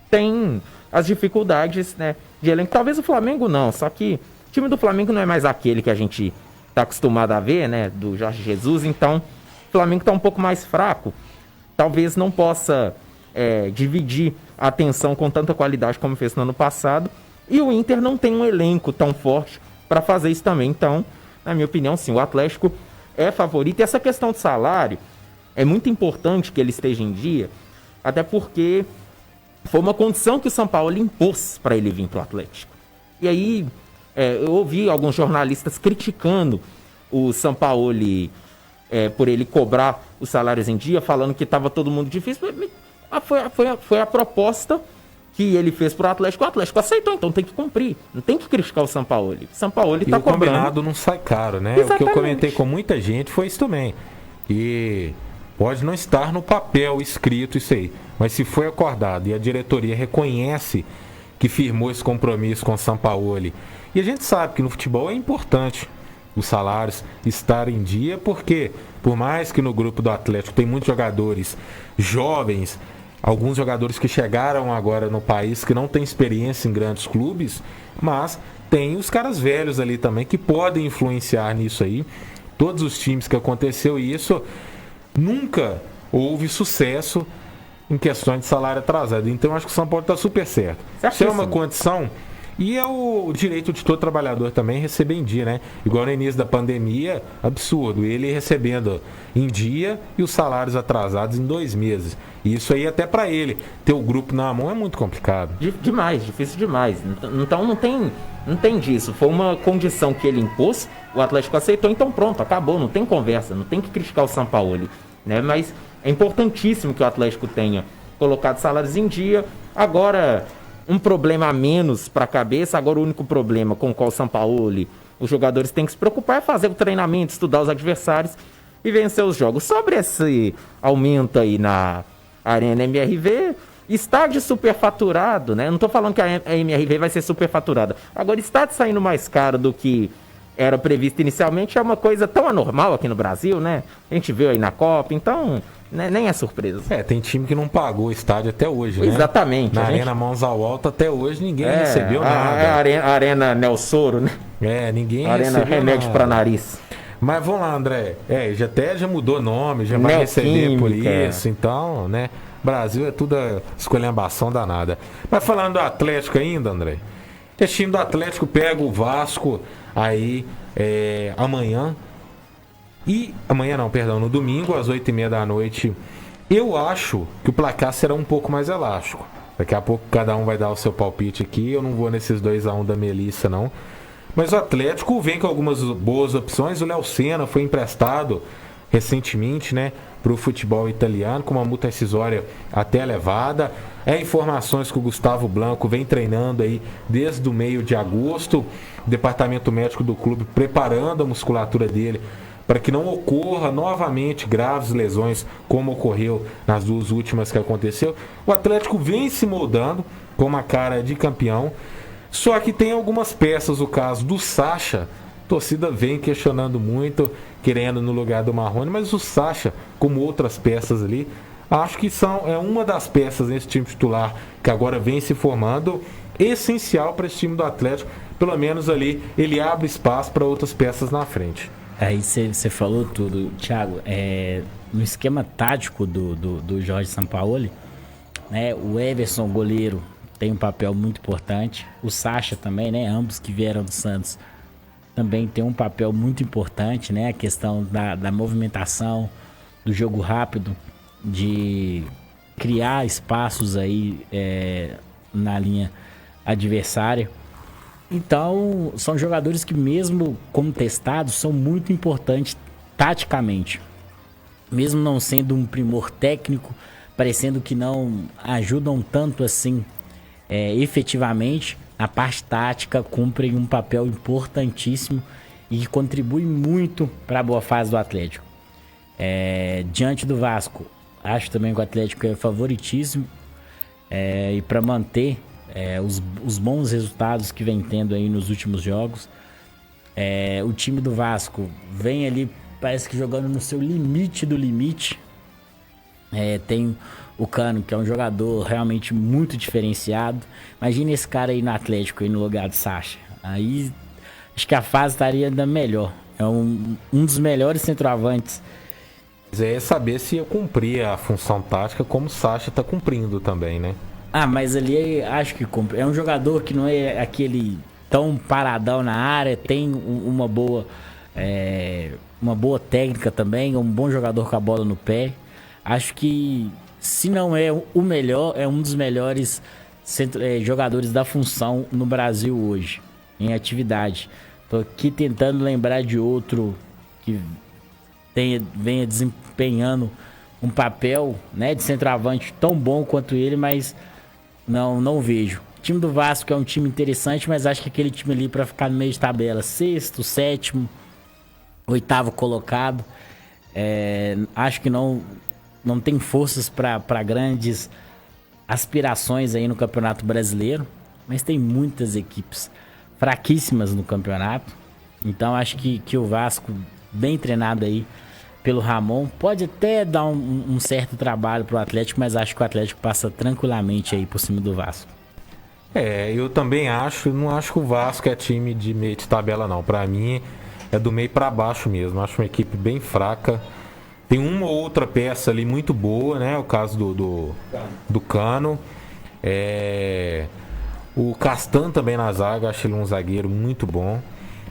[SPEAKER 3] têm as dificuldades, né, de elenco. Talvez o Flamengo não, só que o time do Flamengo não é mais aquele que a gente está acostumado a ver, né, do Jorge Jesus. Então, o Flamengo está um pouco mais fraco. Talvez não possa dividir a atenção com tanta qualidade como fez no ano passado. E o Inter não tem um elenco tão forte para fazer isso também. Então, na minha opinião, sim, o Atlético é favorito. E essa questão de salário é muito importante que ele esteja em dia, até porque foi uma condição que o São Paulo impôs para ele vir para o Atlético. E aí, eu ouvi alguns jornalistas criticando o São Paulo por ele cobrar os salários em dia, falando que estava todo mundo difícil. Foi a proposta que ele fez pro Atlético. O Atlético aceitou, então tem que cumprir. Não tem que criticar o São Paulo. O São Paulo tá cobrando.
[SPEAKER 5] E o combinado não sai caro, né?
[SPEAKER 3] Exatamente.
[SPEAKER 5] O que eu comentei com muita gente foi isso também. E pode não estar no papel escrito isso aí, mas se foi acordado e a diretoria reconhece que firmou esse compromisso com o São Paulo, e a gente sabe que no futebol é importante os salários estarem em dia, porque por mais que no grupo do Atlético tem muitos jogadores jovens, alguns jogadores que chegaram agora no país que não têm experiência em grandes clubes, mas tem os caras velhos ali também que podem influenciar nisso aí. Todos os times que aconteceu isso, nunca houve sucesso em questões de salário atrasado. Então acho que o São Paulo está super certo. Isso é uma condição. E é o direito de todo trabalhador também receber em dia, né? Igual no início da pandemia, absurdo. Ele recebendo em dia e os salários atrasados em 2 meses. E isso aí até para ele ter o grupo na mão é muito complicado.
[SPEAKER 3] Demais, difícil demais. Então não tem disso. Foi uma condição que ele impôs, o Atlético aceitou, então pronto, acabou. Não tem conversa, não tem que criticar o São Paulo, né? Mas é importantíssimo que o Atlético tenha colocado salários em dia. Agora, um problema a menos para a cabeça. Agora o único problema com o qual o São Paulo, os jogadores têm que se preocupar é fazer o treinamento, estudar os adversários e vencer os jogos. Sobre esse aumento aí na Arena MRV, estádio superfaturado, né? Eu não estou falando que a MRV vai ser superfaturada. Agora, estádio saindo mais caro do que era previsto inicialmente é uma coisa tão anormal aqui no Brasil, né? A gente viu aí na Copa, então nem é surpresa.
[SPEAKER 5] Tem time que não pagou o estádio até hoje, né?
[SPEAKER 3] Exatamente.
[SPEAKER 5] Na Arena Mãos ao Alto até hoje ninguém recebeu nada.
[SPEAKER 3] A Arena Nelsoro, né?
[SPEAKER 5] Ninguém
[SPEAKER 3] Arena
[SPEAKER 5] recebeu
[SPEAKER 3] Remédio para Nariz.
[SPEAKER 5] Mas vamos lá, André. Já mudou nome, já vai receber por isso, então, né? Brasil é tudo esculhambação danada. Mas falando do Atlético ainda, André, esse time do Atlético pega o Vasco aí amanhã. No domingo, às 8h30 da noite. Eu acho que o placar será um pouco mais elástico. Daqui a pouco cada um vai dar o seu palpite aqui. Eu não vou nesses 2-1 da Melissa, não. Mas o Atlético vem com algumas boas opções. O Léo Senna foi emprestado recentemente, né, para o futebol italiano, com uma multa rescisória até elevada. Informações que o Gustavo Blanco vem treinando aí desde o meio de agosto. O departamento médico do clube preparando a musculatura dele para que não ocorra novamente graves lesões como ocorreu nas 2 últimas que aconteceu. O Atlético vem se moldando com uma cara de campeão, só que tem algumas peças, o caso do Sacha, a torcida vem questionando muito, querendo no lugar do Marrone, mas o Sacha, como outras peças ali, acho que é uma das peças nesse time titular que agora vem se formando, essencial para esse time do Atlético. Pelo menos ali ele abre espaço para outras peças na frente.
[SPEAKER 6] Aí você falou tudo, Thiago. No esquema tático do Jorge Sampaoli, né, o Everson, goleiro, tem um papel muito importante. O Sacha também, né, ambos que vieram do Santos, também tem um papel muito importante, né, a questão da movimentação, do jogo rápido, de criar espaços aí na linha adversária. Então, são jogadores que, mesmo como testados, são muito importantes taticamente. Mesmo não sendo um primor técnico, parecendo que não ajudam tanto assim efetivamente, a parte tática cumpre um papel importantíssimo e contribui muito para a boa fase do Atlético. Diante do Vasco, acho também que o Atlético é favoritíssimo e para manter os bons resultados que vem tendo aí nos últimos jogos. O time do Vasco vem ali, parece que jogando no seu limite do limite. Tem o Cano, que é um jogador realmente muito diferenciado. Imagina esse cara aí no Atlético, aí no lugar do Sacha. Aí acho que a fase estaria ainda melhor. É um dos melhores centroavantes.
[SPEAKER 5] É saber se ia cumprir a função tática como o Sacha está cumprindo também, né?
[SPEAKER 6] Mas ali acho que cumpre. É um jogador que não é aquele tão paradão na área, tem uma boa técnica também, um bom jogador com a bola no pé. Acho que, se não é o melhor, é um dos melhores jogadores da função no Brasil hoje, em atividade. Tô aqui tentando lembrar de outro que venha desempenhando um papel, né, de centroavante tão bom quanto ele, mas não vejo. O time do Vasco é um time interessante, mas acho que aquele time ali para ficar no meio de tabela, 6º, 7º, 8º colocado, acho que não tem forças para grandes aspirações aí no Campeonato Brasileiro, mas tem muitas equipes fraquíssimas no campeonato. Então acho que o Vasco, bem treinado aí pelo Ramon, pode até dar um certo trabalho pro Atlético, mas acho que o Atlético passa tranquilamente aí por cima do Vasco.
[SPEAKER 5] Eu também não acho que o Vasco é time de meio de tabela não. Para mim é do meio para baixo mesmo. Acho uma equipe bem fraca. Tem uma ou outra peça ali muito boa, né? O caso do Cano. O Castan também na zaga, acho ele um zagueiro muito bom.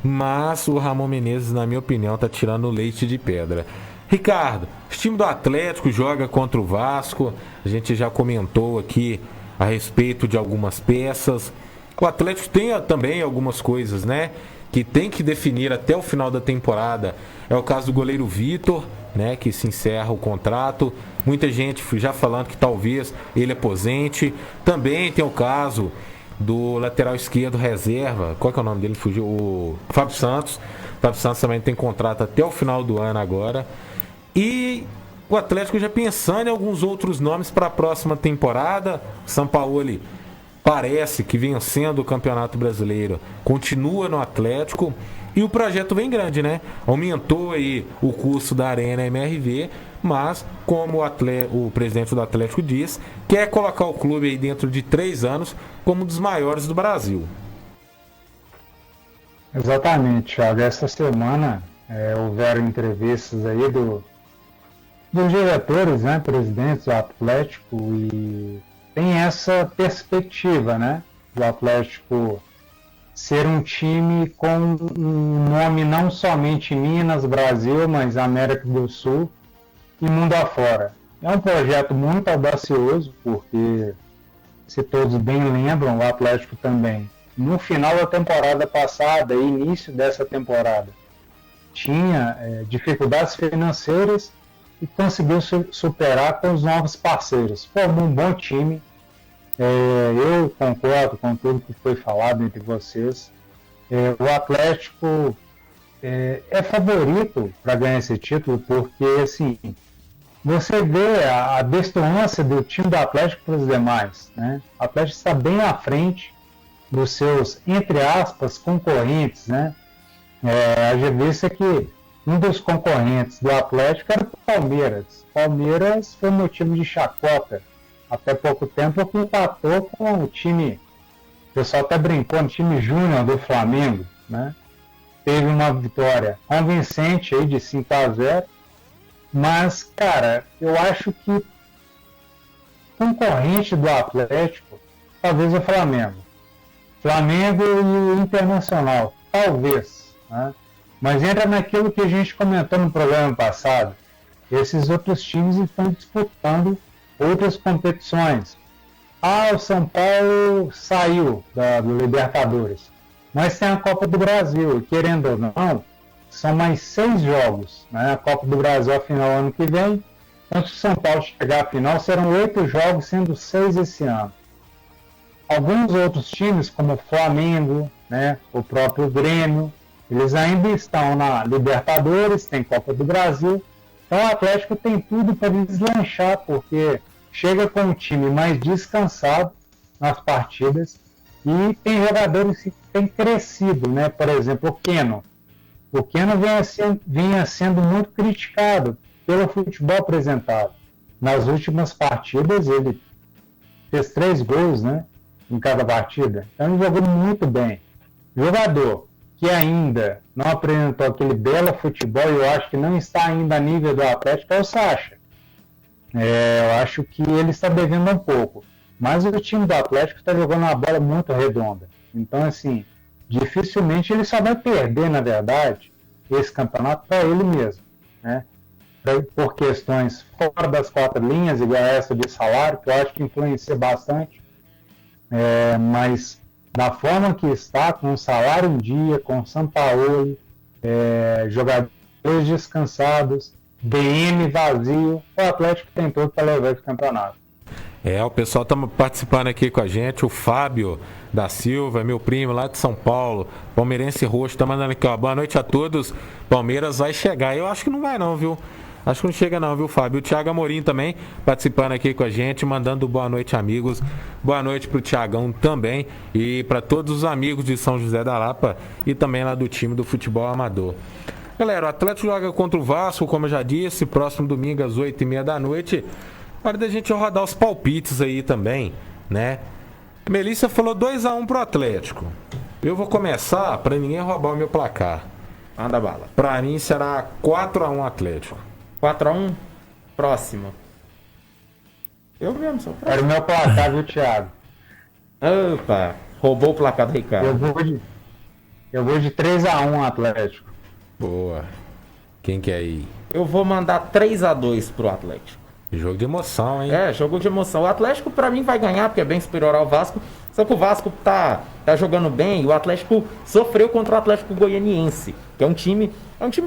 [SPEAKER 5] Mas o Ramon Menezes, na minha opinião, tá tirando leite de pedra. Ricardo, o time do Atlético joga contra o Vasco. A gente já comentou aqui a respeito de algumas peças. O Atlético tem também algumas coisas, né, que tem que definir até o final da temporada. É o caso do goleiro Vitor, né, que se encerra o contrato. Muita gente já falando que talvez ele aposente. Também tem o caso do lateral esquerdo reserva. Qual que é o nome dele? Fugiu. O Fábio Santos. O Fábio Santos também tem contrato até o final do ano agora. E o Atlético já pensando em alguns outros nomes para a próxima temporada. Sampaoli parece que vencendo o Campeonato Brasileiro, continua no Atlético. E o projeto vem grande, né? Aumentou aí o custo da Arena MRV, mas como o presidente do Atlético diz, quer colocar o clube aí dentro de 3 anos como um dos maiores do Brasil.
[SPEAKER 7] Exatamente, Thiago. Essa semana houveram entrevistas aí dos diretores, né, presidentes do Atlético, e tem essa perspectiva, né, do Atlético ser um time com um nome não somente Minas, Brasil, mas América do Sul e mundo afora. É um projeto muito audacioso, porque, se todos bem lembram, o Atlético também, no final da temporada passada e início dessa temporada, tinha dificuldades financeiras e conseguiu superar com os novos parceiros. Formou um bom time. Eu concordo com tudo que foi falado entre vocês. O Atlético é favorito para ganhar esse título, porque assim, você vê a destoância do time do Atlético para os demais, né? O Atlético está bem à frente dos seus, entre aspas, concorrentes, né? Haja vista que um dos concorrentes do Atlético era o Palmeiras. Palmeiras foi motivo de chacota até pouco tempo, que empatou com o time, o pessoal até brincou, no time júnior do Flamengo, né? Teve uma vitória convincente aí de 5-0, mas, cara, eu acho que concorrente do Atlético, talvez o Flamengo e o Internacional, talvez, né? Mas entra naquilo que a gente comentou no programa passado, esses outros times estão disputando outras competições. O São Paulo saiu do Libertadores, mas tem a Copa do Brasil, e querendo ou não, são mais 6 jogos, né? A Copa do Brasil a final ano que vem. Então, se o São Paulo chegar à final, serão 8 jogos, sendo 6 esse ano. Alguns outros times, como o Flamengo, né, o próprio Grêmio, eles ainda estão na Libertadores, tem Copa do Brasil. Então o Atlético tem tudo para deslanchar, porque chega com um time mais descansado nas partidas e tem jogadores que têm crescido, né? Por exemplo, o Keno. O Keno vinha sendo muito criticado pelo futebol apresentado. Nas últimas partidas ele fez 3 gols, né, em cada partida. Então ele jogou muito bem. Jogador que ainda não apresentou aquele belo futebol, e eu acho que não está ainda a nível do Atlético, é o Sacha. Eu acho que ele está devendo um pouco. Mas o time do Atlético está jogando uma bola muito redonda. Então, assim, dificilmente ele só vai perder, na verdade, esse campeonato para ele mesmo, né? Por questões fora das 4 linhas, igual essa de salário, que eu acho que influencia bastante. Mas da forma que está, com o salário em dia, com o Sampaoli, jogadores descansados, DM vazio, o Atlético tem tudo para levar esse campeonato.
[SPEAKER 5] O pessoal está participando aqui com a gente, o Fábio da Silva, meu primo lá de São Paulo, palmeirense roxo, está mandando aqui, ó, boa noite a todos, Palmeiras vai chegar. Eu acho que não vai não, viu? Acho que não chega não, viu, Fábio? O Thiago Amorim também participando aqui com a gente, mandando boa noite, amigos. Boa noite pro Thiagão também e para todos os amigos de São José da Lapa e também lá do time do futebol amador. Galera, o Atlético joga contra o Vasco, como eu já disse, próximo domingo às 8h30 da noite. Hora da gente rodar os palpites aí também, né? A Melissa falou 2-1 pro Atlético. Eu vou começar para ninguém roubar o meu placar.
[SPEAKER 3] Manda bala.
[SPEAKER 5] Para mim será 4-1 Atlético.
[SPEAKER 3] 4-1, próximo. Eu mesmo sou próximo.
[SPEAKER 7] Era o meu placar, viu, Thiago?
[SPEAKER 3] Opa, roubou o placar do Ricardo.
[SPEAKER 7] Eu vou de 3-1 Atlético.
[SPEAKER 5] Boa. Quem quer ir?
[SPEAKER 3] Eu vou mandar 3-2 pro Atlético.
[SPEAKER 5] Jogo de emoção, hein?
[SPEAKER 3] Jogo de emoção. O Atlético pra mim vai ganhar, porque é bem superior ao Vasco. Só que o Vasco tá jogando bem e o Atlético sofreu contra o Atlético Goianiense, que é um time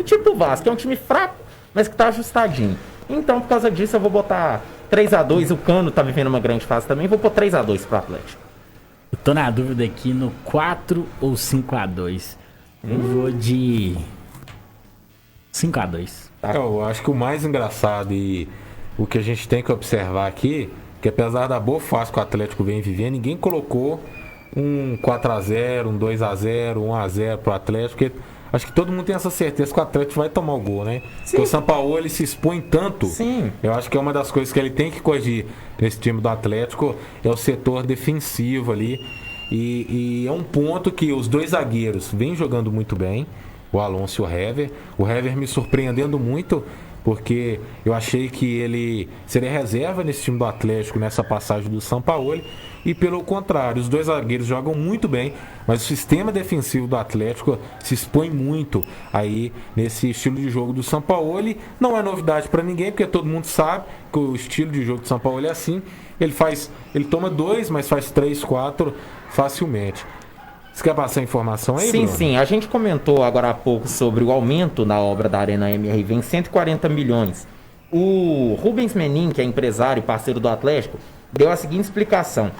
[SPEAKER 3] tipo o Vasco, é um time fraco, mas que tá ajustadinho. Então, por causa disso, eu vou botar 3-2. O Cano tá vivendo uma grande fase também. Vou pôr 3-2 pro Atlético.
[SPEAKER 6] Eu tô na dúvida aqui no 4 ou 5-2. Eu vou de 5-2.
[SPEAKER 5] Tá. Eu acho que o mais engraçado e o que a gente tem que observar aqui, que apesar da boa fase que o Atlético vem vivendo, ninguém colocou um 4-0, um 2-0, 1-0 pro Atlético, porque acho que todo mundo tem essa certeza que o Atlético vai tomar o gol, né? Sim. Porque o Sampaoli, ele se expõe tanto.
[SPEAKER 3] Sim.
[SPEAKER 5] Eu acho que é uma das coisas que ele tem que corrigir nesse time do Atlético, é o setor defensivo ali. E é um ponto que os 2 zagueiros vêm jogando muito bem, o Alonso e o Hever. O Hever me surpreendendo muito, porque eu achei que ele seria reserva nesse time do Atlético nessa passagem do Sampaoli. E pelo contrário, os 2 zagueiros jogam muito bem, mas o sistema defensivo do Atlético se expõe muito aí nesse estilo de jogo do Sampaoli. Não é novidade para ninguém, porque todo mundo sabe que o estilo de jogo do Sampaoli é assim. Ele toma 2, mas faz 3, 4 facilmente. Você quer passar a informação aí,
[SPEAKER 3] Sim,
[SPEAKER 5] Bruno?
[SPEAKER 3] sim. A gente comentou agora há pouco sobre o aumento na obra da Arena MRV em 140 milhões. O Rubens Menin, que é empresário e parceiro do Atlético, deu a seguinte explicação.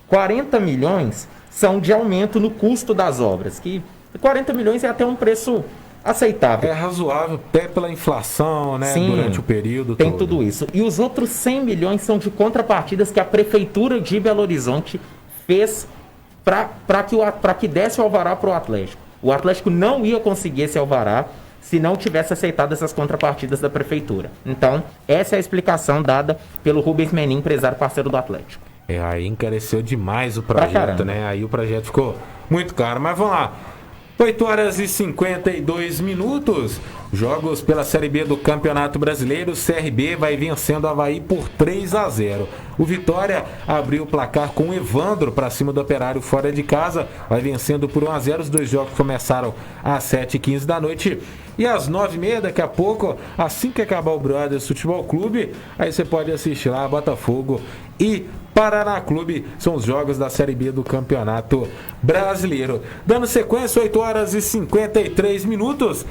[SPEAKER 3] 40 milhões são de aumento no custo das obras, que 40 milhões é até um preço aceitável.
[SPEAKER 5] É razoável, até pela inflação, né?
[SPEAKER 3] Sim,
[SPEAKER 5] durante o período
[SPEAKER 3] tem
[SPEAKER 5] todo.
[SPEAKER 3] tudo isso. E os outros 100 milhões são de contrapartidas que a Prefeitura de Belo Horizonte fez para que desse o alvará para o Atlético. O Atlético não ia conseguir esse alvará se não tivesse aceitado essas contrapartidas da Prefeitura. Então, essa é a explicação dada pelo Rubens Menin, empresário parceiro do Atlético.
[SPEAKER 5] Aí encareceu demais o projeto, né? Aí o projeto ficou muito caro. Mas vamos lá. 8h52. Jogos pela Série B do Campeonato Brasileiro. O CRB vai vencendo o Avaí por 3-0. O Vitória abriu o placar com o Evandro para cima do Operário fora de casa. Vai vencendo por 1-0. Os 2 jogos começaram às 7h15 da noite. E às 9h30, daqui a pouco, assim que acabar o Brothers Futebol Clube, aí você pode assistir lá Botafogo e Paraná Clube. São os jogos da Série B do Campeonato Brasileiro. Dando sequência, 8h53.